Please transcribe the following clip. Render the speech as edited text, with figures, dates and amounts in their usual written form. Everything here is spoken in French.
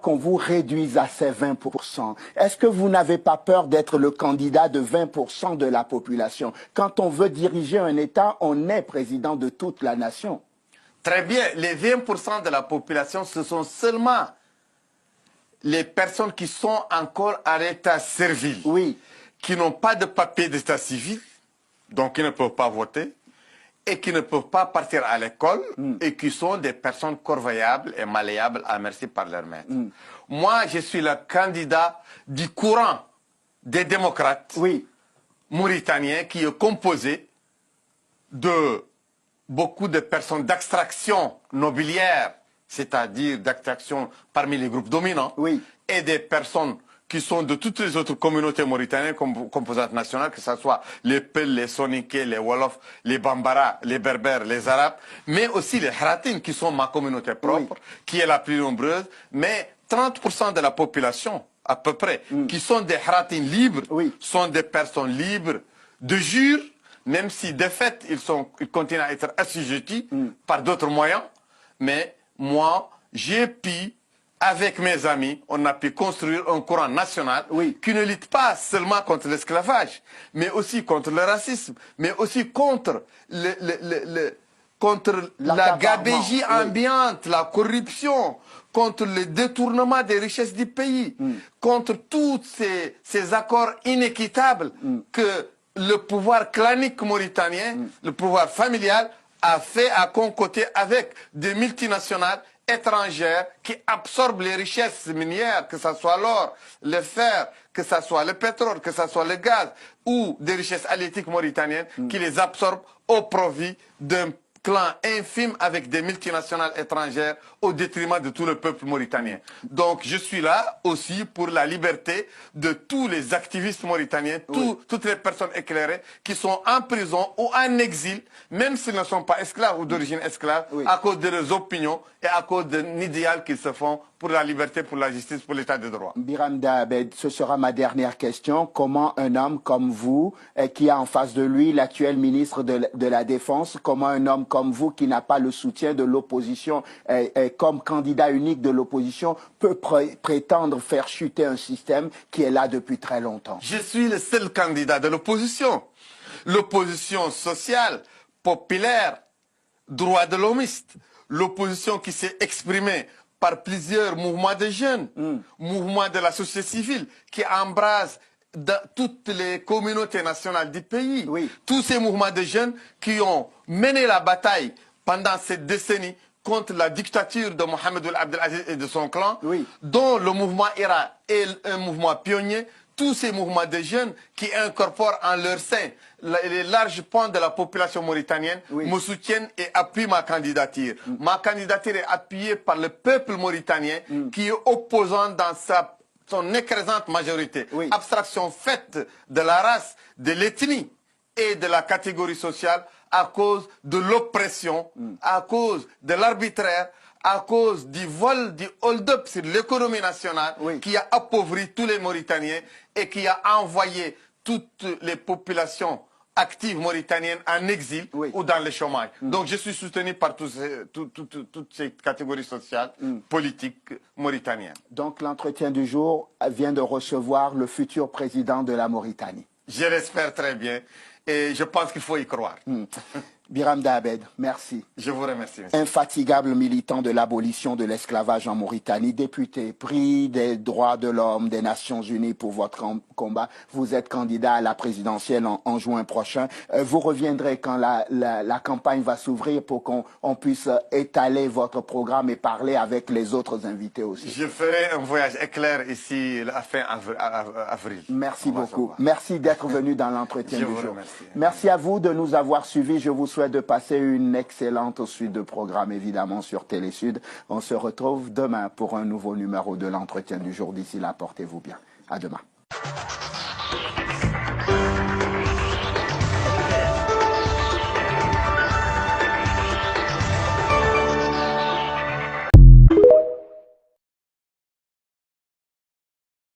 qu'on vous réduise à ces 20%. Est-ce que vous n'avez pas peur d'être le candidat de 20% de la population? Quand on veut diriger un État, on est président de toute la nation. Très bien, les 20% de la population, ce sont seulement les personnes qui sont encore à l'état servile, oui, qui n'ont pas de papier d'état civil, donc qui ne peuvent pas voter, et qui ne peuvent pas partir à l'école, et qui sont des personnes corvéables et malléables à merci par leur maître. Moi, je suis le candidat du courant des démocrates mauritaniens qui est composé de beaucoup de personnes d'extraction nobiliaire, c'est-à-dire d'extraction parmi les groupes dominants, et des personnes qui sont de toutes les autres communautés mauritaniennes comme composantes nationales, que ce soit les Peuls, les Soninké, les Wolofs, les Bambara, les Berbères, les Arabes, mais aussi les Haratines, qui sont ma communauté propre, qui est la plus nombreuse, mais 30% de la population, à peu près, qui sont des Haratines libres, sont des personnes libres de jure, même si de fait, ils continuent à être assujettis par d'autres moyens, mais moi, j'ai pu, avec mes amis, on a pu construire un courant national qui ne lutte pas seulement contre l'esclavage, mais aussi contre le racisme, mais aussi contre la gabegie ambiante, la corruption, contre le détournement des richesses du pays, contre tous ces accords inéquitables que le pouvoir clanique mauritanien, le pouvoir familial, a fait à concocter avec des multinationales étrangères qui absorbent les richesses minières, que ce soit l'or, le fer, que ce soit le pétrole, que ce soit le gaz, ou des richesses halieutiques mauritaniennes qui les absorbent au profit d'un clan infime avec des multinationales étrangères au détriment de tout le peuple mauritanien. Donc je suis là aussi pour la liberté de tous les activistes mauritaniens, toutes les personnes éclairées qui sont en prison ou en exil, même s'ils ne sont pas esclaves ou d'origine esclave, à cause de leurs opinions et à cause d'un idéal qu'ils se font pour la liberté, pour la justice, pour l'état de droit. Biram Dahabed, ce sera ma dernière question. Comment un homme comme vous, qui a en face de lui l'actuel ministre de la Défense, comment un homme comme vous, qui n'a pas le soutien de l'opposition, comme candidat unique de l'opposition, peut prétendre faire chuter un système qui est là depuis très longtemps? Je suis le seul candidat de l'opposition. L'opposition sociale, populaire, droit de l'homiste, l'opposition qui s'est exprimée par plusieurs mouvements de jeunes, mouvements de la société civile, qui embrassent toutes les communautés nationales du pays. Tous ces mouvements de jeunes qui ont mené la bataille pendant cette décennie contre la dictature de Mohamed Abdelaziz et de son clan, dont le mouvement IRA est un mouvement pionnier. Tous ces mouvements de jeunes qui incorporent en leur sein les larges pans de la population mauritanienne me soutiennent et appuient ma candidature. Ma candidature est appuyée par le peuple mauritanien qui est opposant dans son écrasante majorité. Abstraction faite de la race, de l'ethnie et de la catégorie sociale à cause de l'oppression, à cause de l'arbitraire, à cause du vol, du hold-up sur l'économie nationale qui a appauvri tous les Mauritaniens et qui a envoyé toutes les populations actives mauritaniennes en exil ou dans le chômage. Donc je suis soutenu par toutes ces catégories sociales, politiques mauritaniennes. Donc l'entretien du jour vient de recevoir le futur président de la Mauritanie. Je l'espère très bien et je pense qu'il faut y croire. Biram Dahabed, merci. Je vous remercie. Monsieur. Infatigable militant de l'abolition de l'esclavage en Mauritanie, député, prix des droits de l'homme des Nations Unies pour votre combat. Vous êtes candidat à la présidentielle en juin prochain. Vous reviendrez quand la campagne va s'ouvrir pour qu'on puisse étaler votre programme et parler avec les autres invités aussi. Je ferai un voyage éclair ici à fin avril. Merci beaucoup. Merci d'être venu dans l'entretien du jour. Remercie. Merci à vous de nous avoir suivis. Je vous souhaite de passer une excellente suite de programmes, évidemment, sur Télésud. On se retrouve demain pour un nouveau numéro de l'entretien du jour. D'ici là, portez-vous bien. À demain.